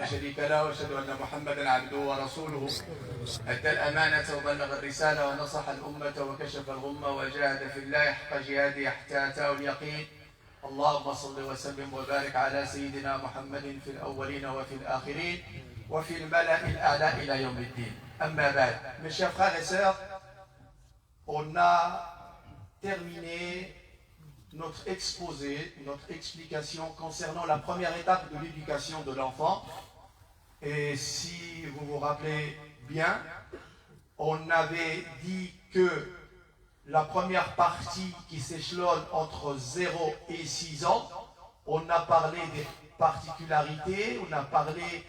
شريك له واشهد ان محمدا عبده ورسوله ادى الامانه وبلغ الرساله ونصح الامه وكشف الغمه وجاهد في الله حق جهاده حتى اتاه اليقين. اللهم صل وسلم وبارك على سيدنا محمد في الاولين وفي الاخرين وفي الملأ الاعلى الى يوم الدين. اما بعد, mes chers frères et sœurs, on a terminé notre exposé, notre explication concernant la première étape de l'éducation de l'enfant. Et si vous vous rappelez bien, on avait dit que la première partie qui s'échelonne entre 0 et 6 ans, on a parlé des particularités, on a parlé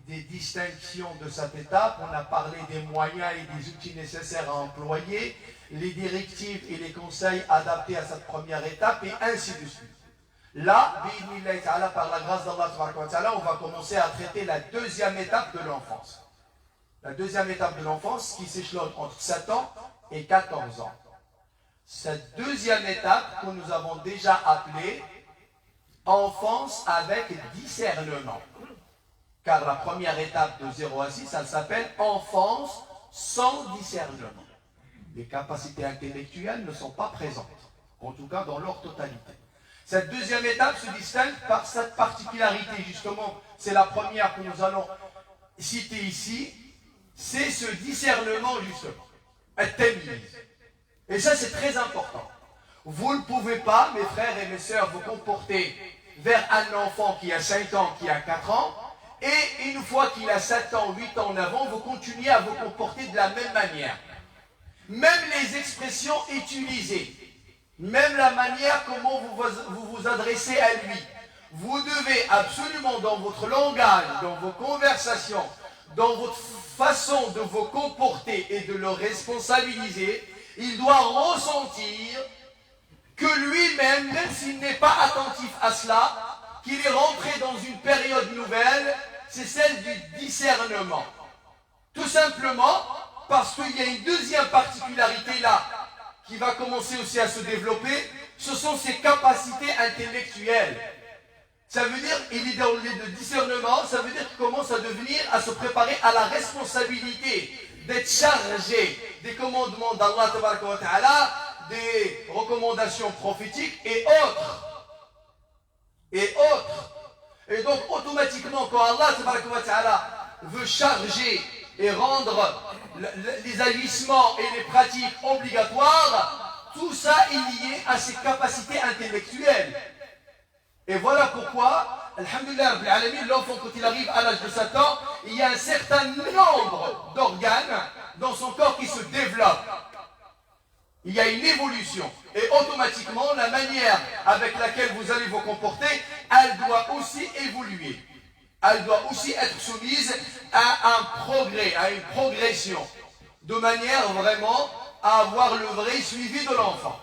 des distinctions de cette étape, on a parlé des moyens et des outils nécessaires à employer, les directives et les conseils adaptés à cette première étape, et ainsi de suite. Là, par la grâce d'Allah, on va commencer à traiter la deuxième étape de l'enfance. La deuxième étape de l'enfance qui s'échelonne entre 7 ans et 14 ans. Cette deuxième étape que nous avons déjà appelée enfance avec discernement. Car la première étape de 0 à 6, elle s'appelle enfance sans discernement. Les capacités intellectuelles ne sont pas présentes, en tout cas dans leur totalité. Cette deuxième étape se distingue par cette particularité, justement, c'est la première que nous allons citer ici, c'est ce discernement, justement, at-tamyiz. Et ça, c'est très important. Vous ne pouvez pas, mes frères et mes sœurs, vous comporter vers un enfant qui a 5 ans, qui a 4 ans, et une fois qu'il a 7 ans, 8 ans, 9 ans, vous continuez à vous comporter de la même manière. Même les expressions utilisées, même la manière comment vous vous adressez à lui. Vous devez absolument dans votre langage, dans vos conversations, dans votre façon de vous comporter et de le responsabiliser, il doit ressentir que lui-même, même s'il n'est pas attentif à cela, qu'il est rentré dans une période nouvelle, c'est celle du discernement. Tout simplement parce qu'il y a une deuxième particularité là, qui va commencer aussi à se développer, ce sont ses capacités intellectuelles. Ça veut dire, il est dans le discernement, ça veut dire qu'il commence à se préparer à la responsabilité d'être chargé des commandements d'Allah Tabaraka wa Ta'ala, des recommandations prophétiques et autres. Et donc automatiquement, quand Allah Tabaraka wa Ta'ala veut charger et rendre les agissements et les pratiques obligatoires, tout ça est lié à ses capacités intellectuelles. Et voilà pourquoi, alhamdulillah, l'enfant quand il arrive à l'âge de 7 ans, il y a un certain nombre d'organes dans son corps qui se développent. Il y a une évolution. Et automatiquement, la manière avec laquelle vous allez vous comporter, elle doit aussi évoluer. Elle doit aussi être soumise à un progrès, à une progression, de manière vraiment à avoir le vrai suivi de l'enfant.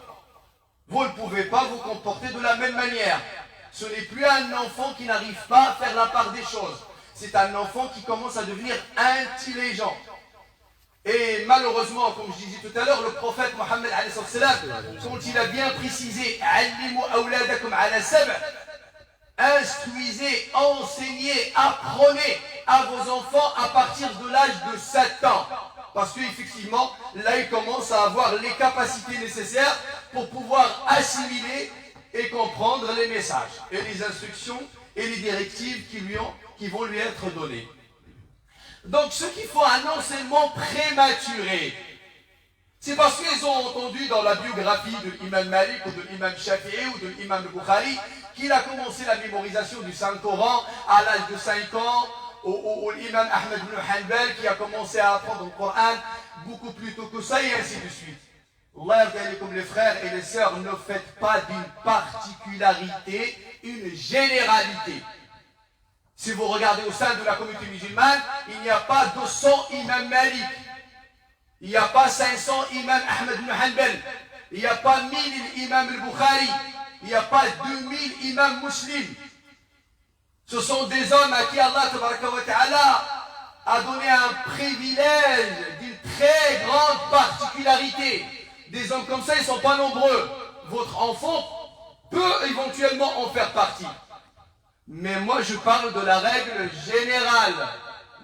Vous ne pouvez pas vous comporter de la même manière. Ce n'est plus un enfant qui n'arrive pas à faire la part des choses. C'est un enfant qui commence à devenir intelligent. Et malheureusement, comme je disais tout à l'heure, le prophète Mohammed, quand il a bien précisé, instruisez, enseignez, apprenez à vos enfants à partir de l'âge de 7 ans. Parce qu'effectivement, là, ils commencent à avoir les capacités nécessaires pour pouvoir assimiler et comprendre les messages et les instructions et les directives qui vont lui être données. Donc, ceux qui font un enseignement prématuré, c'est parce qu'ils ont entendu dans la biographie de l'imam Malik ou de l'imam Shafi'i ou de l'imam Bukhari qu'il a commencé la mémorisation du Saint-Coran à l'âge de 5 ans, ou l'imam Ahmed ibn Hanbal qui a commencé à apprendre le Coran beaucoup plus tôt que ça, et ainsi de suite. Allah, comme les frères et les sœurs, ne faites pas d'une particularité une généralité. Si vous regardez au sein de la communauté musulmane, il n'y a pas 200 imams Malik, il n'y a pas 500 imams Ahmed ibn Hanbal, il n'y a pas 1000 imams al-Bukhari, il n'y a pas 2000 imams muslims. Ce sont des hommes à qui Allah Tabaraka wa Ta'ala a donné un privilège d'une très grande particularité. Des hommes comme ça, ils ne sont pas nombreux. Votre enfant peut éventuellement en faire partie. Mais moi, je parle de la règle générale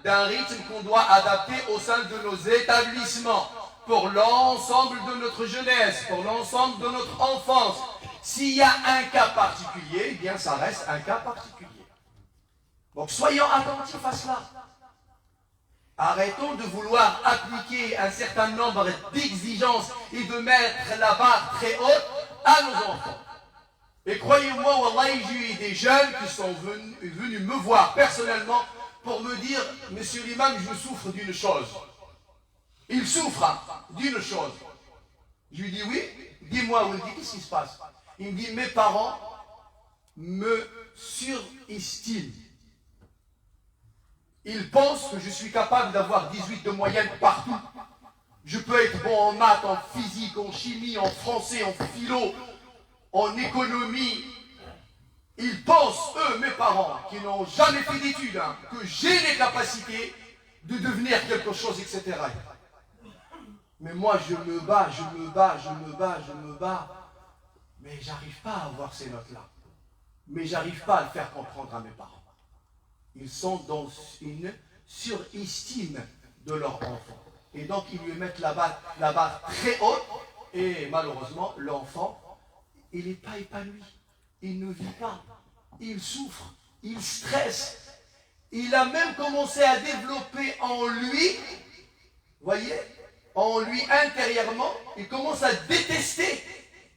d'un rythme qu'on doit adapter au sein de nos établissements, pour l'ensemble de notre jeunesse, pour l'ensemble de notre enfance. S'il y a un cas particulier, eh bien ça reste un cas particulier. Donc soyons attentifs à cela. Arrêtons de vouloir appliquer un certain nombre d'exigences et de mettre la barre très haute à nos enfants. Et croyez-moi, wallahi, j'ai eu des jeunes qui sont venus me voir personnellement pour me dire, monsieur l'imam, je souffre d'une chose. Il souffre d'une chose. Je lui dis, oui, dis-moi, Waldi, qu'est-ce qui se passe? Il me dit, mes parents me surestiment. Ils pensent que je suis capable d'avoir 18 de moyenne partout. Je peux être bon en maths, en physique, en chimie, en français, en philo, en économie. Ils pensent, eux, mes parents, qui n'ont jamais fait d'études, que j'ai les capacités de devenir quelque chose, etc. Mais moi, je me bats, je me bats, je me bats, je me bats. Mais j'arrive pas à avoir ces notes-là. Mais j'arrive pas à le faire comprendre à mes parents. Ils sont dans une surestime de leur enfant. Et donc, ils lui mettent la barre très haute. Et malheureusement, l'enfant, il n'est pas épanoui. Il ne vit pas. Il souffre. Il stresse. Il a même commencé à développer en lui, voyez, en lui intérieurement, il commence à détester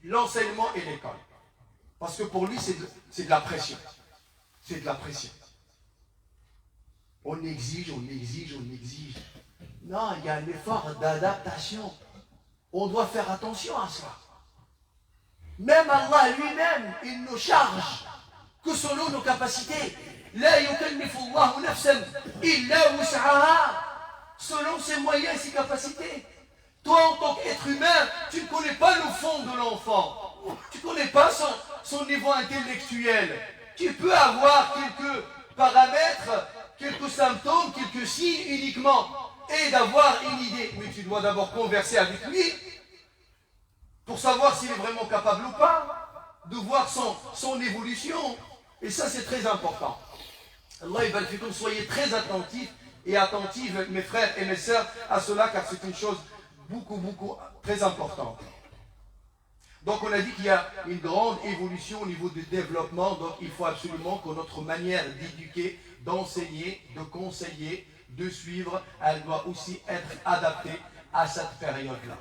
l'enseignement et l'école. Parce que pour lui, c'est de la pression. C'est de la pression. On exige, on exige, on exige. Non, il y a un effort d'adaptation. On doit faire attention à cela. Même Allah lui-même, il nous charge que selon nos capacités. La yukallifu Allahu nafsan illa wus'aha. Selon ses moyens et ses capacités. Toi, en tant qu'être humain, tu ne connais pas le fond de l'enfant. Tu ne connais pas son niveau intellectuel. Tu peux avoir quelques paramètres, quelques symptômes, quelques signes uniquement, et d'avoir une idée. Mais tu dois d'abord converser avec lui pour savoir s'il est vraiment capable ou pas, de voir son évolution. Et ça, c'est très important. Allah ibn fikum, soyez très attentifs et attentives, mes frères et mes sœurs, à cela, car c'est une chose beaucoup, très importante. Donc on a dit qu'il y a une grande évolution au niveau du développement, donc il faut absolument que notre manière d'éduquer, d'enseigner, de conseiller, de suivre, elle doit aussi être adaptée à cette période-là.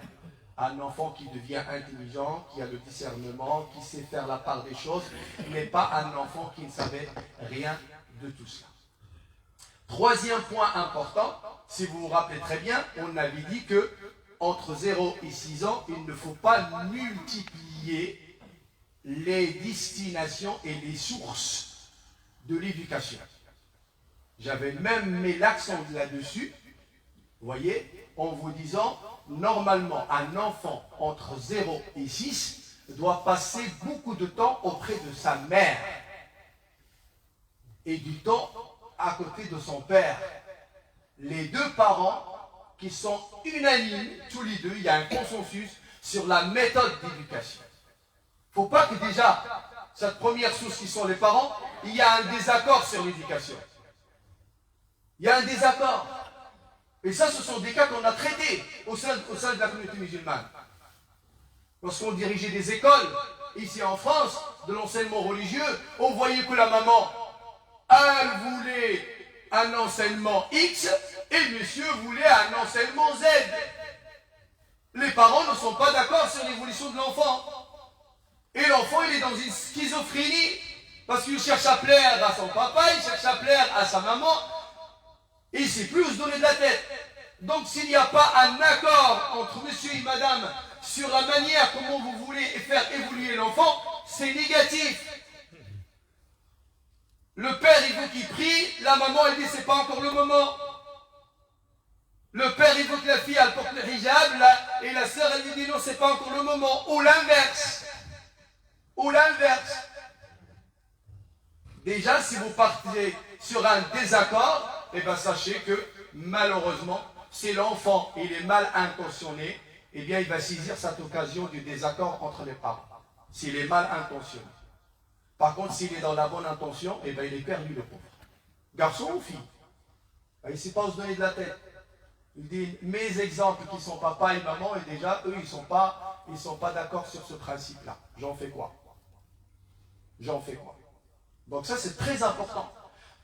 Un enfant qui devient intelligent, qui a le discernement, qui sait faire la part des choses, n'est pas un enfant qui ne savait rien de tout cela. Troisième point important, si vous vous rappelez très bien, on avait dit que entre 0 et 6 ans, il ne faut pas multiplier les destinations et les sources de l'éducation. J'avais même mis l'accent là-dessus, vous voyez, en vous disant, normalement, un enfant entre 0 et 6 doit passer beaucoup de temps auprès de sa mère et du temps à côté de son père. Les deux parents qui sont unanimes, tous les deux, il y a un consensus sur la méthode d'éducation. Il ne faut pas que déjà, cette première source qui sont les parents, il y a un désaccord sur l'éducation. Il y a un désaccord. Et ça, ce sont des cas qu'on a traités au sein de la communauté musulmane. Lorsqu'on dirigeait des écoles, ici en France, de l'enseignement religieux, on voyait que la maman, elle voulait un enseignement X et monsieur voulait un enseignement Z. Les parents ne sont pas d'accord sur l'évolution de l'enfant. Et l'enfant, il est dans une schizophrénie parce qu'il cherche à plaire à son papa, il cherche à plaire à sa maman et il ne sait plus où se donner de la tête. Donc s'il n'y a pas un accord entre monsieur et madame sur la manière comment vous voulez faire évoluer l'enfant, c'est négatif. Le père, il veut qu'il prie, la maman, elle dit c'est pas encore le moment. Le père, il veut que la fille, elle porte le hijab, et la sœur, elle lui dit non, c'est pas encore le moment. Ou l'inverse. Ou l'inverse. Déjà, si vous partez sur un désaccord, eh bien sachez que malheureusement, si l'enfant il est mal intentionné, eh bien il va saisir cette occasion du désaccord entre les parents. S'il est mal intentionné. Par contre, s'il est dans la bonne intention, eh ben, il est perdu, le pauvre. Garçon ou fille? Il ne sait pas où se donner de la tête. Il dit, mes exemples qui sont papa et maman, et déjà, eux, ils sont pas d'accord sur ce principe-là. J'en fais quoi? J'en fais quoi? Donc ça, c'est très important.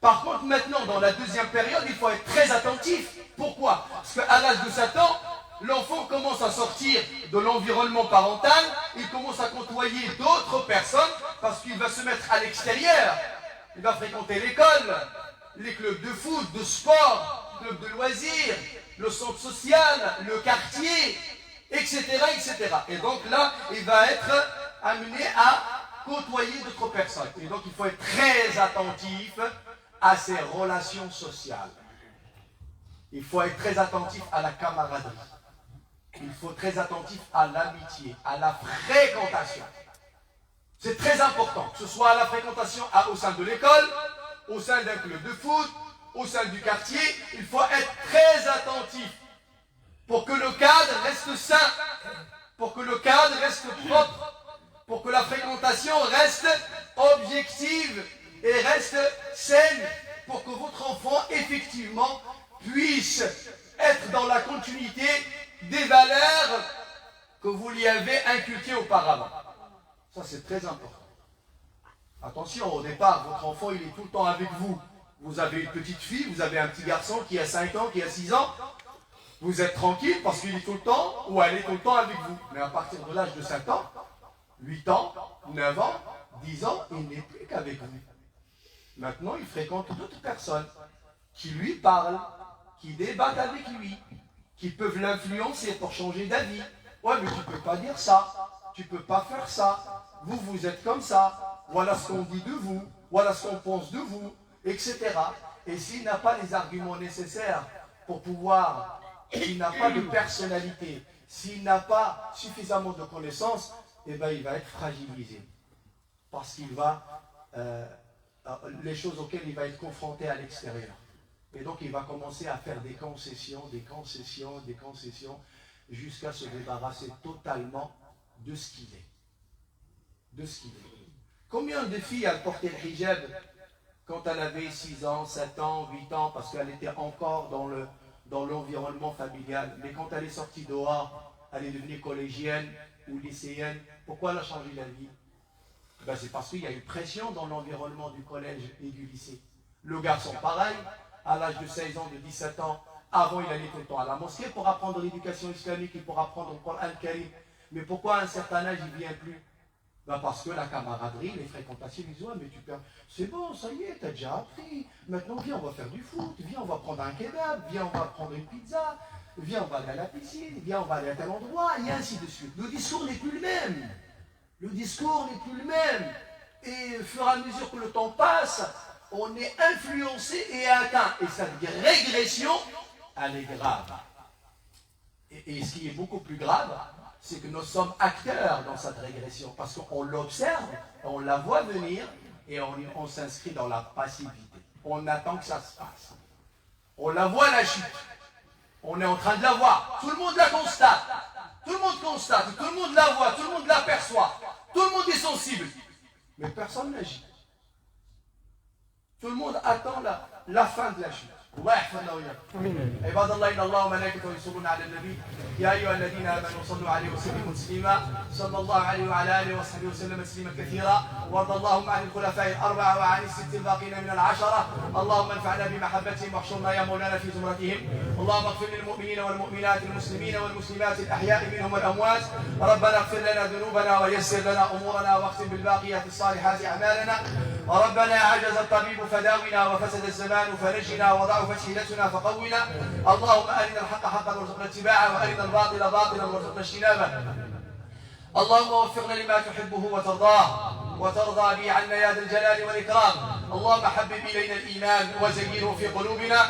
Par contre, maintenant, dans la deuxième période, il faut être très attentif. Pourquoi? Parce qu'à l'âge de 7 ans, l'enfant commence à sortir de l'environnement parental, il commence à côtoyer d'autres personnes, parce qu'il va se mettre à l'extérieur. Il va fréquenter l'école, les clubs de foot, de sport, clubs de loisirs, le centre social, le quartier, etc., etc. Et donc là, il va être amené à côtoyer d'autres personnes. Et donc il faut être très attentif à ses relations sociales. Il faut être très attentif à la camaraderie. Il faut être très attentif à l'amitié, à la fréquentation. C'est très important, que ce soit à la fréquentation au sein de l'école, au sein d'un club de foot, au sein du quartier. Il faut être très attentif pour que le cadre reste sain, pour que le cadre reste propre, pour que la fréquentation reste objective et reste saine, pour que votre enfant, effectivement, puisse être dans la continuité des valeurs que vous lui avez inculquées auparavant. Ça, c'est très important. Attention, au départ, votre enfant, il est tout le temps avec vous. Vous avez une petite fille, vous avez un petit garçon qui a 5 ans, qui a 6 ans. Vous êtes tranquille parce qu'il est tout le temps, ou elle est tout le temps avec vous. Mais à partir de l'âge de 5 ans, 8 ans, 9 ans, 10 ans, il n'est plus qu'avec vous. Maintenant, il fréquente d'autres personnes qui lui parlent, qui débattent avec lui, qui peuvent l'influencer pour changer d'avis. Ouais, mais tu ne peux pas dire ça, tu ne peux pas faire ça, vous êtes comme ça, voilà ce qu'on dit de vous, voilà ce qu'on pense de vous, etc. Et s'il n'a pas les arguments nécessaires pour pouvoir, s'il n'a pas de personnalité, s'il n'a pas suffisamment de connaissances, eh ben, il va être fragilisé. Parce qu'il va, les choses auxquelles il va être confronté à l'extérieur. Et donc il va commencer à faire des concessions, jusqu'à se débarrasser totalement de ce qu'il est. De ce qu'il est. Combien de filles a porté le hijab quand elle avait 6 ans, 7 ans, 8 ans, parce qu'elle était encore dans l'environnement familial. Mais quand elle est sortie dehors, elle est devenue collégienne ou lycéenne. Pourquoi elle a changé la vie? Ben, c'est parce qu'il y a une pression dans l'environnement du collège et du lycée. Le garçon, pareil, à l'âge de 16 ans, de 17 ans, avant il allait tout le temps à la mosquée pour apprendre l'éducation islamique et pour apprendre le Coran Karim. Mais pourquoi à un certain âge il ne vient plus? Ben parce que la camaraderie, les fréquentations, ils disent ouais, mais tu perds. C'est bon, ça y est, t'as déjà appris. Maintenant, viens, on va faire du foot. Viens, on va prendre un kebab. Viens, on va prendre une pizza. Viens, on va aller à la piscine. Viens, on va aller à tel endroit. Et ainsi de suite. Le discours n'est plus le même. Le discours n'est plus le même. Et au fur et à mesure que le temps passe, on est influencé et atteint. Et cette régression, elle est grave. Et ce qui est beaucoup plus grave, c'est que nous sommes acteurs dans cette régression, parce qu'on l'observe, on la voit venir, et on s'inscrit dans la passivité. On attend que ça se passe. On la voit, la chute. On est en train de la voir. Tout le monde la constate. Tout le monde constate. Tout le monde la voit. Tout le monde l'aperçoit. Tout le monde est sensible. Mais personne n'agit. Tout le monde attend la fin de la chute. الله يحفظنا وإياكم. عباد الله إن الله وملائكته يصلون على النبي يا أيها الذين آمنوا صلوا عليه وسلموا تسليما صلى الله عليه وعلى آله وصحبه وسلم تسليما كثيرا وارض اللهم عن الخلفاء الأربعة وعن الست الباقين من العشرة اللهم انفعنا بمحبتهم واحشرنا يا مولانا في زمرتهم اللهم اغفر للمؤمنين والمؤمنات المسلمين والمسلمات الأحياء منهم والأموات ربنا اغفر لنا ذنوبنا ويسر لنا أمورنا واختم بالباقيات الصالحات أعمالنا ربنا عجز الطبيب فداونا وفسد الزمان فنجنا وضعفت حيلتنا فقونا اللهم أرنا الحق حقا وارزقنا اتباعه وأرنا الباطل باطلا وارزقنا اجتنابه اللهم وفقنا لما تحبه وترضى به عنا يا ذا الجلال والإكرام اللهم حبب إلينا الإيمان وزينه في قلوبنا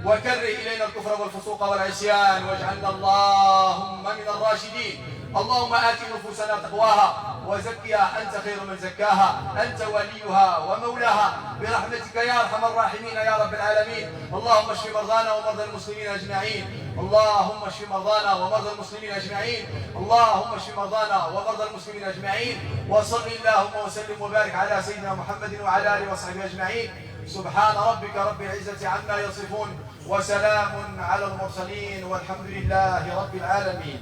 وكره إلينا الكفر والفسوق والعصيان واجعلنا اللهم من الراشدين اللهم آت نفوسنا تقواها وزكها أنت خير من زكاها، أنت وليها ومولاها برحمتك يا أرحم الراحمين يا رب العالمين. اللهم اشف مرضانا ومرضى المسلمين أجمعين، اللهم اشف مرضانا ومرضى المسلمين أجمعين، اللهم اشف مرضانا ومرضى المسلمين أجمعين. وصل اللهم وسلم وبارك على سيدنا محمد وعلى آله وصحبه أجمعين. سبحان ربك رب العزة عما يصفون وسلام على المرسلين والحمد لله رب العالمين.